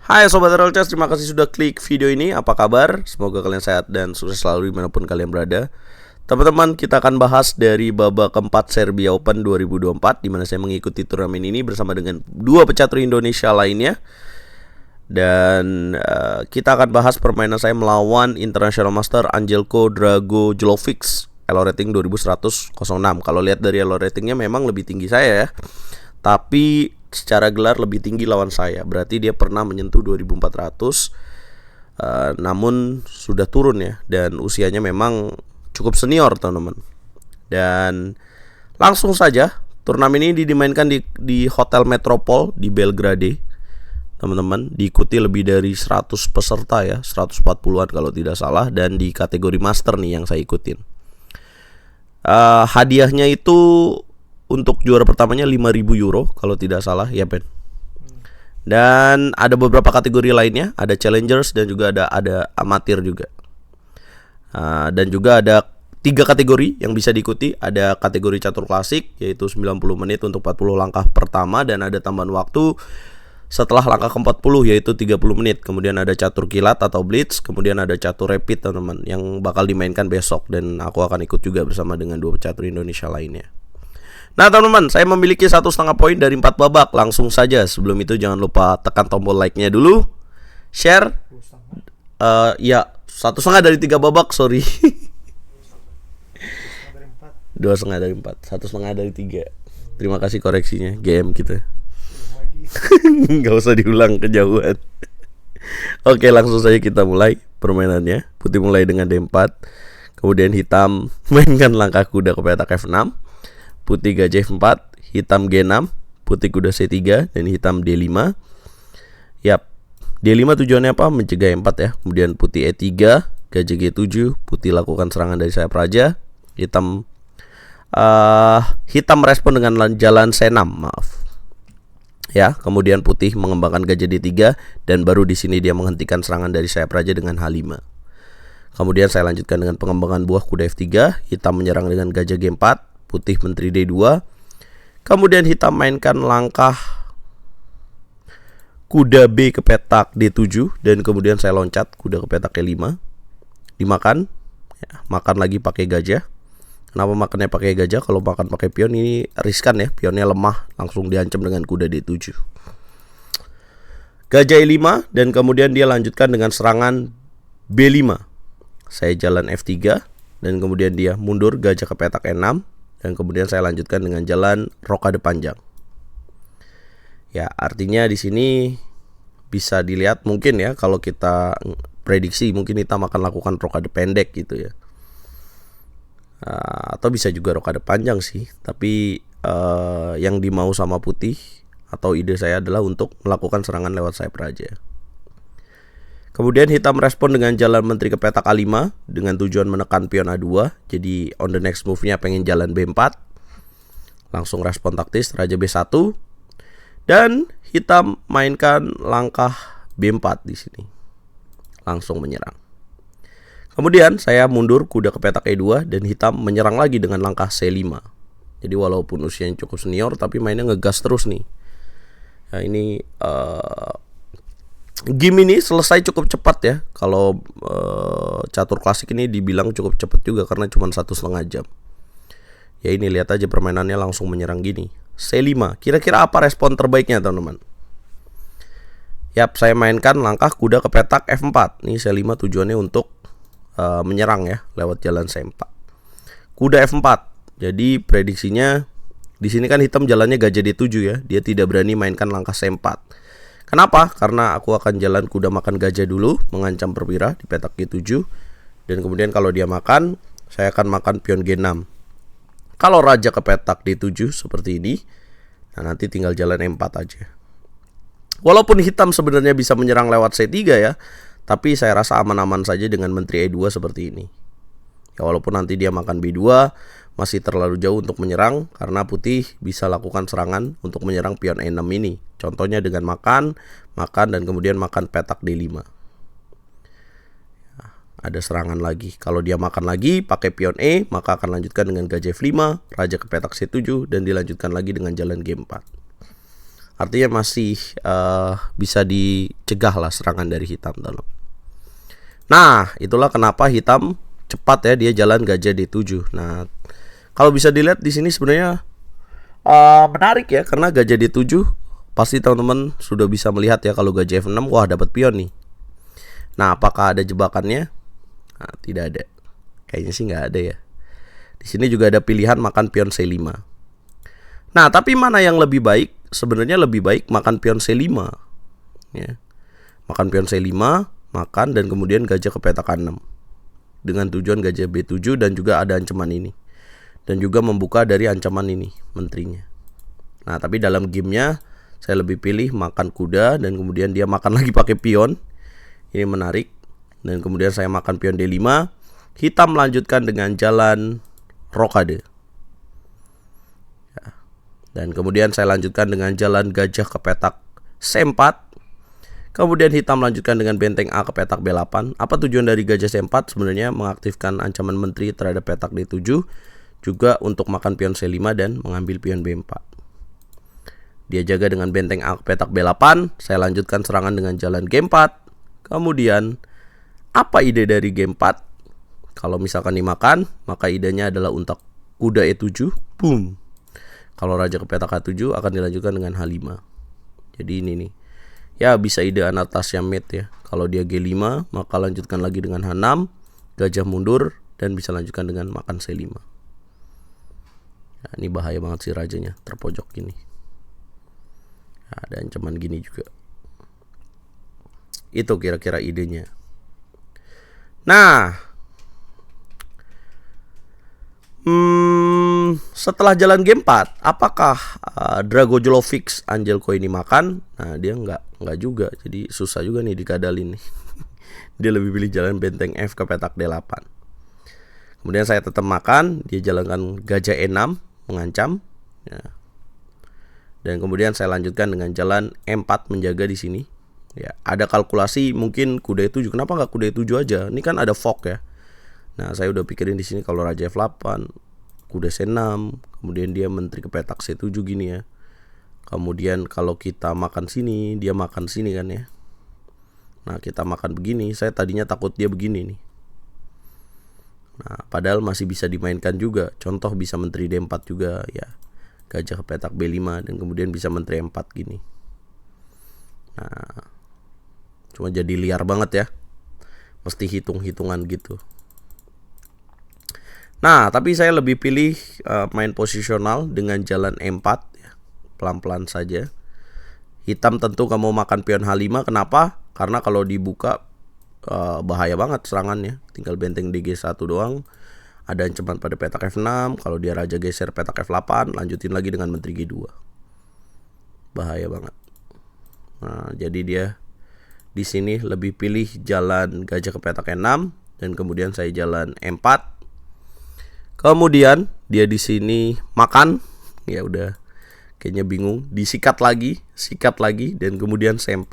Hai Sobat Royal Chess, terima kasih sudah klik video ini. Apa kabar? Semoga kalian sehat dan sukses selalu dimanapun kalian berada. Teman-teman, kita akan bahas dari babak keempat Serbia Open 2024, di mana saya mengikuti turnamen ini bersama dengan dua pecatur Indonesia lainnya. Dan kita akan bahas permainan saya melawan International Master Anđelko Dragojević, elo rating 2106. Kalau lihat dari elo ratingnya memang lebih tinggi saya ya, tapi secara gelar lebih tinggi lawan saya. Berarti dia pernah menyentuh 2400, namun sudah turun ya, dan usianya memang cukup senior teman-teman. Dan langsung saja, turnamen ini dimainkan di Hotel Metropol di Belgrade teman-teman. Diikuti lebih dari 100 peserta ya, 140-an kalau tidak salah. Dan di kategori master nih yang saya ikutin. Hadiahnya itu untuk juara pertamanya 5.000 euro kalau tidak salah ya Ben. Dan ada beberapa kategori lainnya, ada challengers dan juga ada amatir juga. Dan juga ada 3 kategori yang bisa diikuti. Ada kategori catur klasik yaitu 90 menit untuk 40 langkah pertama, dan ada tambahan waktu setelah langkah ke-40 yaitu 30 menit. Kemudian ada catur kilat atau blitz, kemudian ada catur rapid teman-teman yang bakal dimainkan besok, dan aku akan ikut juga bersama dengan dua pecatur Indonesia lainnya. Nah teman-teman, saya memiliki 1,5 poin dari 4 babak. Langsung saja, sebelum itu jangan lupa tekan tombol like-nya dulu, share. Ya 1,5 dari 3 babak, sorry. 2,5 dari 4, 1,5 dari 3. Terima kasih koreksinya, GM kita. Gak usah diulang, kejauhan. Oke, langsung saja kita mulai permainannya. Putih mulai dengan D4, kemudian hitam mainkan langkah kuda ke petak F6, putih gajah F4, hitam G6, putih kuda C3, dan hitam D5. Yap, D5 tujuannya apa? Mencegah E4 ya. Kemudian putih E3, gajah G7, putih lakukan serangan dari sayap raja. Hitam respon dengan jalan C6, maaf. Ya, kemudian putih mengembangkan gajah D3, dan baru di sini dia menghentikan serangan dari sayap raja dengan H5. Kemudian saya lanjutkan dengan pengembangan buah kuda F3, hitam menyerang dengan gajah G4, putih menteri D2. Kemudian hitam mainkan langkah kuda B ke petak D7, dan kemudian saya loncat kuda ke petak E5. Dimakan ya, makan lagi pakai gajah. Kenapa makannya pakai gajah? Kalau makan pakai pion ini riskan ya, pionnya lemah, langsung diancam dengan kuda D7. Gajah E5, dan kemudian dia lanjutkan dengan serangan B5. Saya jalan F3, dan kemudian dia mundur gajah ke petak E6, dan kemudian saya lanjutkan dengan jalan rokade panjang. Ya, artinya di sini bisa dilihat mungkin ya, kalau kita prediksi mungkin kita akan lakukan rokade pendek gitu ya. Atau bisa juga rokade panjang sih, tapi yang dimau sama putih atau ide saya adalah untuk melakukan serangan lewat sayap raja. Kemudian hitam respon dengan jalan menteri ke petak A5 dengan tujuan menekan pion A2. Jadi on the next move-nya pengen jalan B4. Langsung respon taktis raja B1. Dan hitam mainkan langkah B4 di sini. Langsung menyerang. Kemudian saya mundur kuda ke petak E2, dan hitam menyerang lagi dengan langkah C5. Jadi walaupun usianya cukup senior, tapi mainnya ngegas terus nih. Nah ini game ini selesai cukup cepat ya. Kalau catur klasik ini dibilang cukup cepat juga karena cuma 1,5 jam. Ya ini lihat aja permainannya langsung menyerang gini. C5, kira-kira apa respon terbaiknya teman-teman? Yap, saya mainkan langkah kuda ke petak F4. Ini C5 tujuannya untuk menyerang ya lewat jalan C4. Kuda F4. Jadi prediksinya di sini kan hitam jalannya gajah D7 ya. Dia tidak berani mainkan langkah C4. Kenapa? Karena aku akan jalan kuda makan gajah dulu, mengancam perwira di petak G7. Dan kemudian kalau dia makan, saya akan makan pion G6. Kalau raja ke petak D7 seperti ini, nah nanti tinggal jalan E4 aja. Walaupun hitam sebenarnya bisa menyerang lewat C3 ya, tapi saya rasa aman-aman saja dengan menteri E2 seperti ini. Ya walaupun nanti dia makan B2, masih terlalu jauh untuk menyerang, karena putih bisa lakukan serangan untuk menyerang pion E6 ini. Contohnya dengan makan, dan kemudian makan petak D5. Nah, ada serangan lagi. Kalau dia makan lagi pakai pion E, maka akan lanjutkan dengan gajah F5, raja ke petak C7, dan dilanjutkan lagi dengan jalan G4. Artinya masih bisa dicegah lah serangan dari hitam, teman. Nah, itulah kenapa hitam cepat ya dia jalan gajah D7. Nah, kalau bisa dilihat di sini sebenarnya menarik ya, karena gajah D7 pasti teman-teman sudah bisa melihat ya, kalau gajah F6 wah dapat pion nih. Nah, apakah ada jebakannya? Nah, tidak ada. Kayaknya sih nggak ada ya. Di sini juga ada pilihan makan pion C5. Nah, tapi mana yang lebih baik? Sebenarnya lebih baik makan pion C5 ya. Makan pion C5, makan, dan kemudian gajah ke petak A6 dengan tujuan gajah B7, dan juga ada ancaman ini, dan juga membuka dari ancaman ini menterinya. Nah, tapi dalam gamenya saya lebih pilih makan kuda, dan kemudian dia makan lagi pakai pion. Ini menarik. Dan kemudian saya makan pion D5. Hitam melanjutkan dengan jalan rokade. Dan kemudian saya lanjutkan dengan jalan gajah ke petak C4. Kemudian hitam melanjutkan dengan benteng A ke petak B8. Apa tujuan dari gajah C4? Sebenarnya mengaktifkan ancaman menteri terhadap petak D7. Juga untuk makan pion C5 dan mengambil pion B4. Dia jaga dengan benteng A ke petak B8. Saya lanjutkan serangan dengan jalan G4. Kemudian apa ide dari G4? Kalau misalkan dimakan, maka idenya adalah untuk kuda E7. Boom. Kalau raja ke petak H7 akan dilanjutkan dengan H5. Jadi ini nih. Ya, bisa ide Anastasia mate ya. Kalau dia G5, maka lanjutkan lagi dengan H6, gajah mundur, dan bisa lanjutkan dengan makan C5. Nah, ini bahaya banget sih rajanya, terpojok gini. Nah, ada ancaman gini juga. Itu kira-kira idenya. Nah, setelah jalan G4, apakah Dragojlovic Angelko ini makan? Nah, dia nggak juga. Jadi susah juga nih dikadalin nih. Dia lebih pilih jalan benteng F ke petak D8. Kemudian saya tetap makan. Dia jalankan gajah E6 mengancam. Ya. Dan kemudian saya lanjutkan dengan jalan E4 menjaga di sini. Ya, ada kalkulasi mungkin kuda E7. Kenapa nggak kuda E7 aja? Ini kan ada fork ya. Nah, saya udah pikirin di sini kalau raja F8, kuda C6, kemudian dia menteri ke petak C7 gini ya. Kemudian kalau kita makan sini, dia makan sini kan ya. Nah, kita makan begini, saya tadinya takut dia begini nih. Nah, padahal masih bisa dimainkan juga. Contoh bisa menteri D4 juga ya. Gajah ke petak B5 dan kemudian bisa menteri E4 gini. Nah, cuma jadi liar banget ya. Mesti hitung-hitungan gitu. Nah, tapi saya lebih pilih main posisional dengan jalan E4 ya. Pelan-pelan saja. Hitam tentu gak mau makan pion H5. Kenapa? Karena kalau dibuka bahaya banget serangannya. Tinggal benteng DG1 doang. Ada ancaman pada petak F6. Kalau dia raja geser petak F8, lanjutin lagi dengan menteri G2. Bahaya banget. Nah, jadi dia di sini lebih pilih jalan gajah ke petak E6 dan kemudian saya jalan E4. Kemudian dia di sini makan, ya udah kayaknya bingung, disikat lagi, sikat lagi, dan kemudian C4.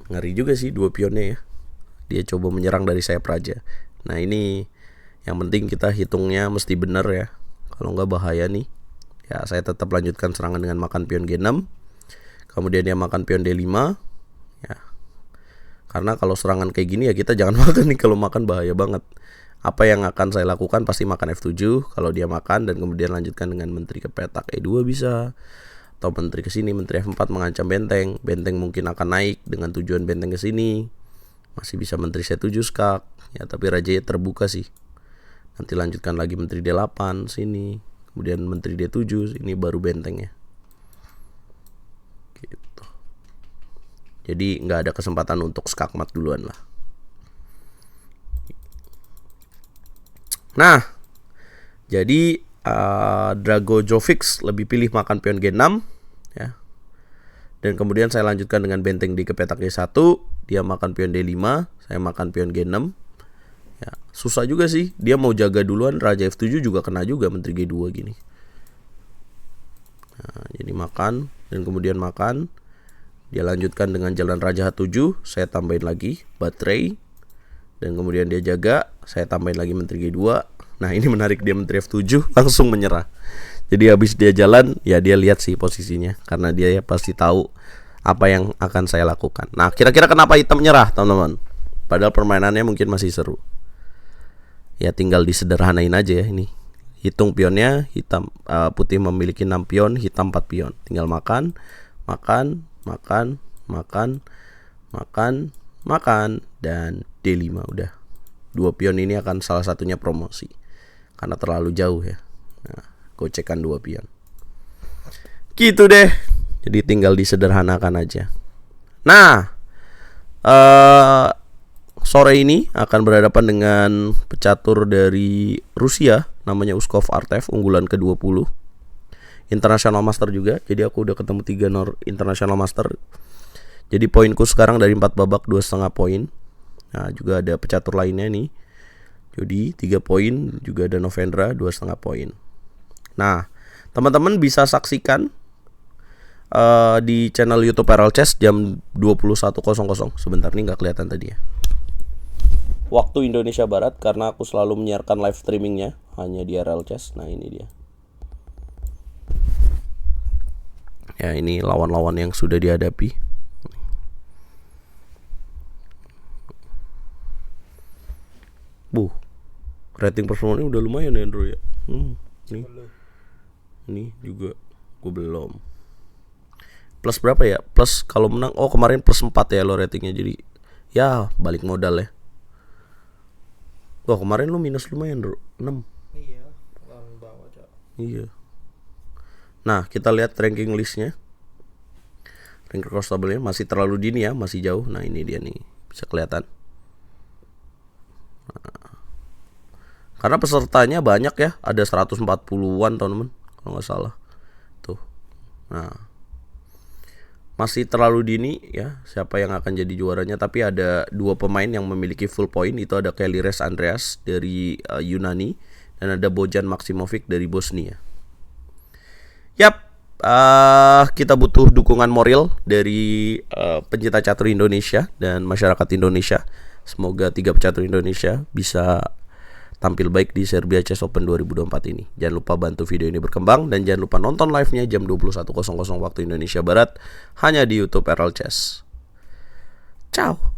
Ngeri juga sih dua pionnya ya. Dia coba menyerang dari sayap raja. Nah, ini yang penting kita hitungnya mesti benar ya. Kalau nggak bahaya nih. Ya, saya tetap lanjutkan serangan dengan makan pion G6. Kemudian dia makan pion D5. Ya. Karena kalau serangan kayak gini ya kita jangan makan nih, kalau makan bahaya banget. Apa yang akan saya lakukan pasti makan F7 kalau dia makan, dan kemudian lanjutkan dengan menteri ke petak E2 bisa. Atau menteri ke sini, menteri F4 mengancam benteng. Benteng mungkin akan naik dengan tujuan benteng ke sini. Masih bisa menteri C7 skak. Ya, tapi rajanya terbuka sih. Nanti lanjutkan lagi menteri D8 sini. Kemudian menteri D7, ini baru bentengnya. Gitu. Jadi nggak ada kesempatan untuk skakmat duluan lah. Nah, jadi Dragojlovic lebih pilih makan pion G6 ya. Dan kemudian saya lanjutkan dengan benteng D ke petak G1. Dia makan pion D5, saya makan pion G6. Ya, susah juga sih. Dia mau jaga duluan, raja F7 juga kena juga menteri G2 gini. Nah, jadi makan dan kemudian makan. Dia lanjutkan dengan jalan raja H7, saya tambahin lagi baterai. Dan kemudian dia jaga, saya tambahin lagi menteri G2. Nah, ini menarik, dia menteri F7 langsung menyerah. Jadi habis dia jalan, ya dia lihat sih posisinya, karena dia ya pasti tahu apa yang akan saya lakukan. Nah, kira-kira kenapa hitam nyerah, teman-teman? Padahal permainannya mungkin masih seru. Ya tinggal disederhanain aja ya ini. Hitung pionnya, hitam putih memiliki 6 pion, hitam 4 pion. Tinggal makan, makan, makan, makan, makan, makan, dan D5 udah. 2 pion ini akan salah satunya promosi karena terlalu jauh ya. Nah, gocekan 2 pion. Gitu deh. Jadi tinggal disederhanakan aja. Nah, sore ini akan berhadapan dengan pecatur dari Rusia, namanya Uskov Artev, unggulan ke-20. International Master juga. Jadi aku udah ketemu 3 International Master. Jadi poinku sekarang dari 4 babak 2,5 poin. Nah, juga ada pecatur lainnya nih. Jadi 3 poin, juga ada Novendra 2,5 poin. Nah, teman-teman bisa saksikan di channel YouTube Aral Chess jam 21.00. Sebentar nih nggak kelihatan tadi ya. Waktu Indonesia Barat, karena aku selalu menyiarkan live streamingnya hanya di Aral Chess. Nah, ini dia. Ya, ini lawan-lawan yang sudah dihadapi. Rating performanya udah lumayan ya Andrew ya. Ini juga gue belum. Plus berapa ya? Plus kalau menang, kemarin plus 4 ya lo ratingnya. Jadi ya balik modal ya. Kemarin lo minus lumayan Andrew, 6. Iya, bawah aja. Iya. Nah, kita lihat ranking listnya. Ranking constable-nya masih terlalu dini ya, masih jauh. Nah, ini dia nih, bisa kelihatan. Karena pesertanya banyak ya, ada 140-an teman-teman kalau nggak salah. Tuh. Nah, masih terlalu dini ya siapa yang akan jadi juaranya, tapi ada 2 pemain yang memiliki full point. Itu ada Kelires Andreas dari Yunani dan ada Bojan Maksimovic dari Bosnia. Yap, kita butuh dukungan moral dari pencinta catur Indonesia dan masyarakat Indonesia. Semoga 3 pecatur Indonesia bisa tampil baik di Serbia Chess Open 2024 ini. Jangan lupa bantu video ini berkembang dan jangan lupa nonton live-nya jam 21.00 waktu Indonesia Barat hanya di YouTube Aral Chess. Ciao.